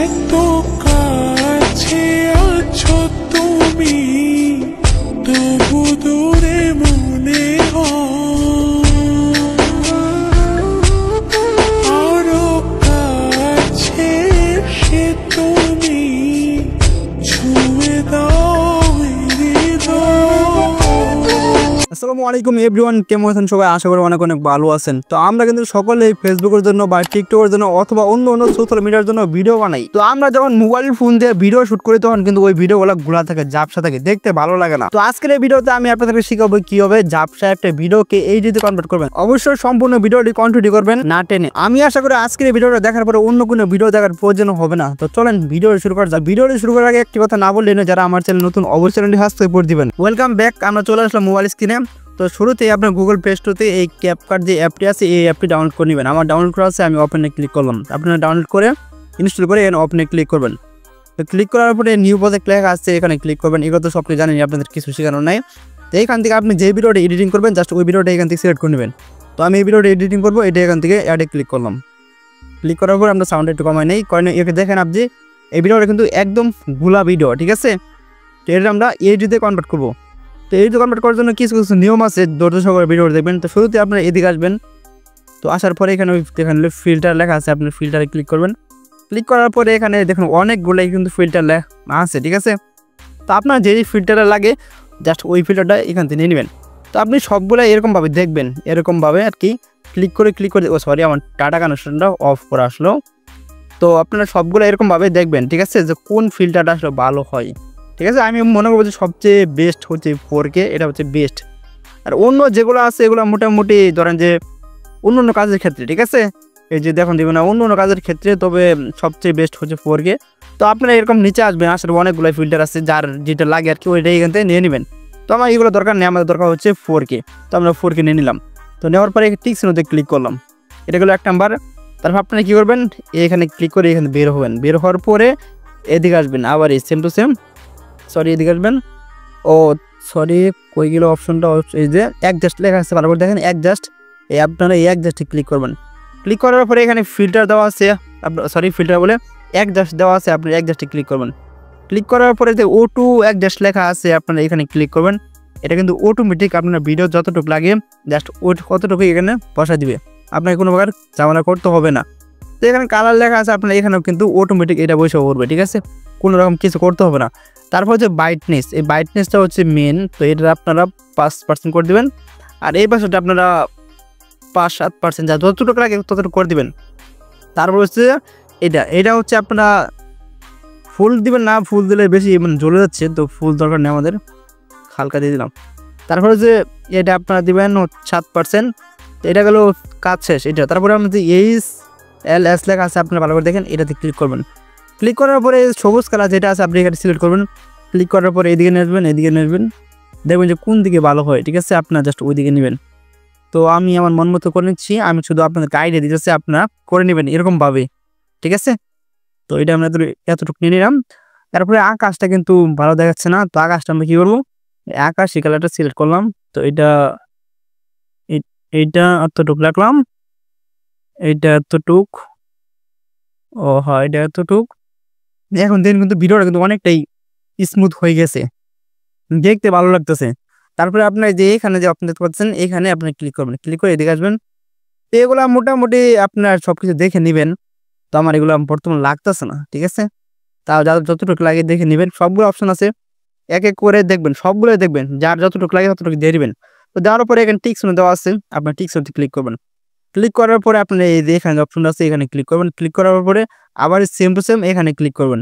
এত কাছে আছো তুমি, তবু দূরে মনে হয় আরো কাছে সে তুমি ছুঁয়ে দাও হৃদয়। আসসালামু আলাইকুম এভরিওয়ান, কেমন আছেন সবাই? আশা করি অনেক অনেক ভালো আছেন। তো আমরা কিন্তু সকলেই ফেসবুকের জন্য বা টিকটকের জন্য অথবা অন্য অন্য সোশ্যাল মিডিয়ার জন্য ভিডিও বানাই। তো আমরা যখন মোবাইল ফোন দিয়ে ভিডিও শুট করি তখন কিন্তু ওই ভিডিওগুলো ঘোলা থাকে, ঝাপসা থাকে, দেখতে ভালো লাগে না। তো আজকের এই ভিডিওতে আমি আপনাদেরকে শিখাবো কিভাবে ঝাপসা একটা ভিডিওকে এইচডিতে কনভার্ট করবেন। অবশ্যই সম্পূর্ণ ভিডিওটি কন্টিনিউ করবেন, না টেনে। আমি আশা করি আজকের এই ভিডিওটা দেখার পরে অন্য কোনো ভিডিও দেখার প্রয়োজন হবে না। তো চলেন ভিডিওটি শুরু করা যাক। ভিডিওটি শুরু করার আগে একটি কথা না বললেন, যারা আমার চ্যানেল নতুন অবশ্যই চ্যানেলটি সাবস্ক্রাইব করে দিবেন। Welcome back. আমরা চলে আসলাম মোবাইল স্ক্রিনে। তো শুরুতেই আপনার গুগল প্লে স্টোরে এই ক্যাপকাট যে অ্যাপটি আছে এই অ্যাপটি ডাউনলোড করে নেবেন। আমার ডাউনলোড করা আছে, আমি ওপেনে ক্লিক করলাম। আপনারা ডাউনলোড করে ইনস্টল করে এখানে ওপেনে ক্লিক করবেন। তো ক্লিক করার পরে নিউ প্রজেক্ট লেখা আছে, এখানে ক্লিক করবেন। এগুলো তো সবটি জানেন, আপনাদের কিছু শেখানো নাই। তো এইখান থেকে আপনি যে ভিডিওটা এডিটিং করবেন জাস্ট ওই ভিডিওটা এখান থেকে সিলেক্ট করে নেবেন। তো আমি এই ভিডিওটা এডিটিং করবো, এটা এখান থেকে অ্যাডে ক্লিক করলাম। ক্লিক করার পর আমরা সাউন্ড একটু কমাই নেই, কারণ একে দেখেন আপনি এই ভিডিওটা কিন্তু একদম গুলা ভিডিও, ঠিক আছে? তো এটা আমরা এইচডিতে কনভার্ট করবো। তো এইচডি কনভার্ট করার জন্য কিছু কিছু নিয়ম আছে, ধৈর্য সহকারে ভিডিও দেখবেন। তো শুরুতে আপনারা এদিকে আসবেন। তো আসার পরে এখানে ফিল্টার লেখা আছে, আপনি ফিল্টারে ক্লিক করবেন। ক্লিক করার পরে এখানে দেখুন অনেকগুলোই কিন্তু ফিল্টার আছে, ঠিক আছে? তো আপনার যেই ফিল্টারটা লাগে জাস্ট ওই ফিল্টারটা এখান থেকে নিয়ে নেবেন। তো আপনি সবগুলো এরকমভাবে দেখবেন, এরকমভাবে আর কি ক্লিক করে ও সরি, আমার ডাটা কানেকশনটা অফ করে আসলো। তো আপনারা সবগুলো এরকমভাবে দেখবেন, ঠিক আছে, যে কোন ফিল্টারটা আসলে ভালো হয়, ঠিক আছে? আমি মনে করবো যে সবচেয়ে বেস্ট হচ্ছে 4K, এটা হচ্ছে বেস্ট। আর অন্য যেগুলো আছে এগুলো মোটামুটি ধরেন যে অন্য অন্য কাজের ক্ষেত্রে, ঠিক আছে, এই যে দেখুন দেবেন না অন্য অন্য কাজের ক্ষেত্রে, তবে সবচেয়ে বেস্ট হচ্ছে 4K। তো আপনারা এরকম নিচে আসবেন, আসলে অনেকগুলো ফিল্টার আছে, যার যেটা লাগে আর কি ওইটাই এখান থেকে নিয়ে নেবেন। তো আমার এগুলো দরকার নেই, আমাদের দরকার হচ্ছে 4K। তো আমরা 4K নিয়ে নিলাম। তো নেওয়ার পরে টিক চিহ্নতে ক্লিক করলাম, এটা গেলো 1 নাম্বার। তারপর আপনারা কী করবেন, এখানে ক্লিক করে এখানে বের হবেন। বের হওয়ার পরে এদিকে আসবেন, আবার এই সেম টু সেম সরি এদিকে আসবেন। ও সরি, কই গেল অপশনটা? এই যে অ্যাডজাস্ট লেখা আছে, ভালো করে দেখেন অ্যাডজাস্ট। এই আপনারা এই অ্যাডজাস্টে ক্লিক করবেন। ক্লিক করার পরে এখানে ফিল্টার দেওয়া আছে, সরি ফিল্টার বলে অ্যাডজাস্ট দেওয়া আছে, আপনি অ্যাডজাস্টে ক্লিক করবেন। ক্লিক করার পরে যে O2 অ্যাডজাস্ট লেখা আছে, আপনারা এখানে ক্লিক করবেন। এটা কিন্তু অটোমেটিক আপনার ভিডিও যতটুকু লাগে জাস্ট কতটুকু এখানে বসা দিবে, আপনাকে কোনো প্রকার ঝামেলা করতে হবে না। তো এখানে কালার লেখা আছে, আপনার এখানেও কিন্তু অটোমেটিক এটা বসে পড়বে, ঠিক আছে? কোনো রকম কিছু করতে হবে না। তারপর হচ্ছে ব্রাইটনেস, এই ব্রাইটনেসটা হচ্ছে মেন। তো এটা আপনারা 5% করে দেবেন, আর এই পাশেটা আপনারা 5-7%, যা যতটুকু লাগে ততটুকু করে দেবেন। তারপর হচ্ছে এটা হচ্ছে আপনারা ফুল দিবেন না, ফুল দিলে বেশি মানে জ্বলে যাচ্ছে, তো ফুল দরকার নেই আমাদের, হালকা দিয়ে দিলাম। তারপরে যে এটা আপনারা দিবেন 7%। তো এটা গেল কাজ শেষ এটা। তারপরে আমাদের HLS লেখা আছে, আপনারা ভালো করে দেখেন, এটাতে ক্লিক করবেন। ক্লিক করার পরে সবুজ কালার যেটা আছে আপনি এখানে সিলেক্ট করবেন। ক্লিক করার পরে এদিকে নেবেন, দেখবেন যে কোন দিকে ভালো হয়, ঠিক আছে? আপনারা জাস্ট ওই দিকে নেবেন। তো আমি আমার মন মতো করে নিচ্ছি, আমি শুধু আপনাদের আইডিয়া দিতেছি, আপনারা করে নেবেন এরকমভাবে, ঠিক আছে? তো এটা আমরা এতটুকু নিয়ে নিলাম। তারপরে আকাশটা কিন্তু ভালো দেখাচ্ছে না, তো আকাশটা আমরা কী করবো, আকাশ এই কালারটা সিলেক্ট করলাম। তো এইটা এতটুক রাখলাম, এইটা এতটুক, ও হ্যাঁ এটা এতটুক। এখন দেখুন কিন্তু ভিডিওটা কিন্তু অনেকটাই স্মুথ হয়ে গেছে, দেখতে ভালো লাগতেছে। তারপরে আপনার যে এখানে যে আপনি দেখতে পাচ্ছেন, এখানে আপনি ক্লিক করবেন। ক্লিক করে এদিকে আসবেন। তো এগুলো মোটামুটি আপনার সব কিছু দেখে নেবেন। তো আমার এগুলো বর্তমানে লাগতেছে না, ঠিক আছে? তাও যাদের যতটুকু লাগে দেখে নেবেন, সবগুলো অপশন আছে, এক এক করে দেখবেন, সবগুলোই দেখবেন, যার যতটুকু লাগে ততটুকু দিয়ে দেবেন। তো দেওয়ার পরে এখানে টিক চিহ্ন দেওয়া আছে, আপনার টিক চিহ্নতে ক্লিক করবেন। ক্লিক করার পরে আপনি এই যে এখানে অপশন আছে, এখানে ক্লিক করবেন। ক্লিক করার পরে আবার সেম টু সেম এখানে ক্লিক করবেন।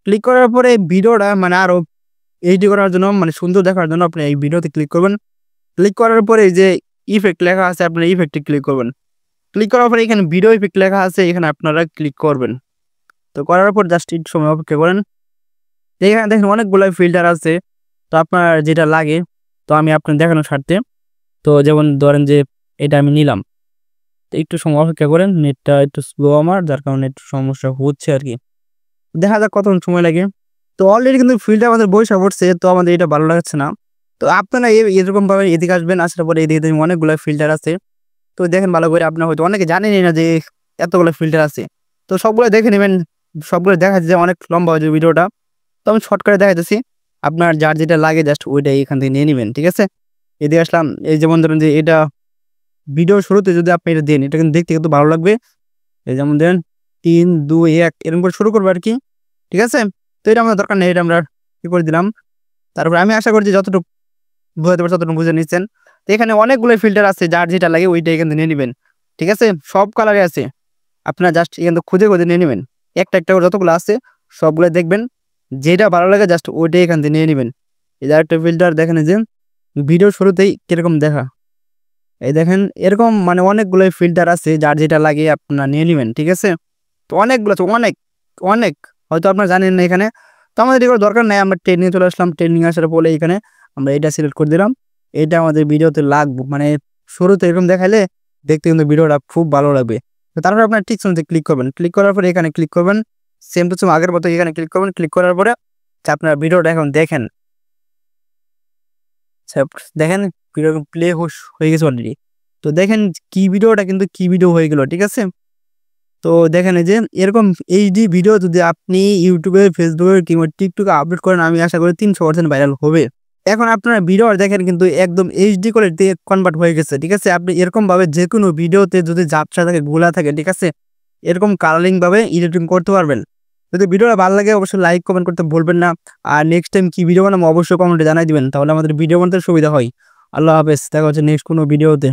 ক্লিক করার পরে ভিডিওটা মানে আরও এইচডি করার জন্য, মানে সুন্দর দেখার জন্য আপনি এই ভিডিওতে ক্লিক করবেন। ক্লিক করার পরে এই যে ইফেক্ট লেখা আছে, আপনার ইফেক্টে ক্লিক করবেন। ক্লিক করার পরে এখানে ভিডিও ইফেক্ট লেখা আছে, এখানে আপনারা ক্লিক করবেন। তো করার পর জাস্ট একটু সময় অপেক্ষা করেন। এখানে দেখেন অনেকগুলো ফিল্টার আছে, তো আপনার যেটা লাগে, তো আমি আপনার দেখানোর স্বার্থে, তো যেমন ধরেন যে এটা আমি নিলাম। তো একটু সময় অপেক্ষা করেন, নেটটা একটু স্লো আমার, যার কারণে একটু সমস্যা হচ্ছে আর কি। দেখা যাক কতক্ষণ সময় লাগে। তো অলরেডি কিন্তু ফিল্টার আমাদের বইসা পড়ছে, তো আমাদের এটা ভালো লাগছে না। তো আপনারা এরকমভাবে এদিকে আসবেন, আসার পরে এদিকে দেখবেন অনেকগুলো ফিল্টার আছে। তো দেখেন ভালো করে, আপনার হয়তো অনেকে জানেনই না যে এতগুলো ফিল্টার আছে। তো সবগুলো দেখে নেবেন, সবগুলো দেখা যাচ্ছে অনেক লম্বা হয়ে যাবে ভিডিওটা। তো আমি শর্ট করে দেখাইতেছি, আপনার যার যেটা লাগে জাস্ট ওইটাই এখান থেকে নিয়ে নেবেন, ঠিক আছে। এদিকে আসলাম, এই যেমন ধরেন যে এটা ভিডিও শুরুতে যদি আপনি এটা দেন, এটা কিন্তু দেখতে কিন্তু ভালো লাগবে। এই যেমন দেন 3 2 1 এরকম করে শুরু করবো আর কি, ঠিক আছে। তো এটা আমাদের দরকার নেই, এটা আমরা কি করে দিলাম। তারপরে আমি আশা করছি যতটুকু বুঝাতে পারছি ততটুকু বুঝে নিচ্ছেন। তো এখানে অনেকগুলো ফিল্টার আছে, যার যেটা লাগে ওইটা এখান থেকে নিয়ে নেবেন, ঠিক আছে। সব কালারে আছে, আপনারা জাস্ট এখান থেকে খুঁজে খুঁজে নিয়ে নেবেন। একটা একটা করে যতগুলো আছে সবগুলো দেখবেন, যেটা ভালো লাগে জাস্ট ওইটাই এখান থেকে নিয়ে নেবেন। এই যে একটা ফিল্টার দেখেন, এই যে ভিডিও শুরুতেই কিরকম দেখা, এই দেখেন এরকম মানে অনেকগুলো ফিল্টার আছে, যার যেটা লাগে আপনারা নিয়ে নেবেন, ঠিক আছে। তো অনেকগুলো আছে, অনেক অনেক, হয়তো আপনারা জানেন না এখানে। তো আমাদের এগুলো দরকার নেই, আমরা ট্রেনিংয়ে চলে আসলাম। ট্রেনিং আসার পরে এখানে আমরা এটা সিলেক্ট করে দিলাম, এটা আমাদের ভিডিওতে লাগবে, মানে শুরুতে এরকম দেখাইলে দেখতে কিন্তু ভিডিওটা খুব ভালো লাগবে। তো তারপরে আপনার ঠিক শুনতে ক্লিক করবেন, ক্লিক করার পরে এখানে ক্লিক করবেন, সেম টু সেম আগের মতো এখানে ক্লিক করবেন। ক্লিক করার পরে আপনার ভিডিওটা এখন দেখেন, দেখেন ভিডিও প্লে হয়ে গেছে অলরেডি। তো দেখেন কি ভিডিওটা কিন্তু কি ভিডিও হয়ে গেল, ঠিক আছে। তো দেখেন এই যে এরকম এইচডি ভিডিও যদি আপনি ইউটিউবে, ফেসবুকে কিংবা টিকটকে আপলোড করেন, আমি আশা করি 300% ভাইরাল হবে। এখন আপনারা ভিডিও দেখেন কিন্তু একদম এইচডি করে কনভার্ট হয়ে গেছে, ঠিক আছে। আপনি এরকম ভাবে যে কোনো ভিডিওতে যদি ঝাপসা থাকে, গোলা থাকে, ঠিক আছে, এরকম কালারিং ভাবে এডিটিং করতে পারবেন। যদি ভিডিওটা ভালো লাগে অবশ্যই লাইক কমেন্ট করতে ভুলবেন না। আর নেক্সট টাইম কি ভিডিও বানাবো অবশ্যই কমেন্টে জানাই দিবেন, তাহলে আমাদের ভিডিও বানাতে সুবিধা হয়। আল্লাহ হাফেজ, দেখা হচ্ছে নেক্সট কোনো ভিডিওতে।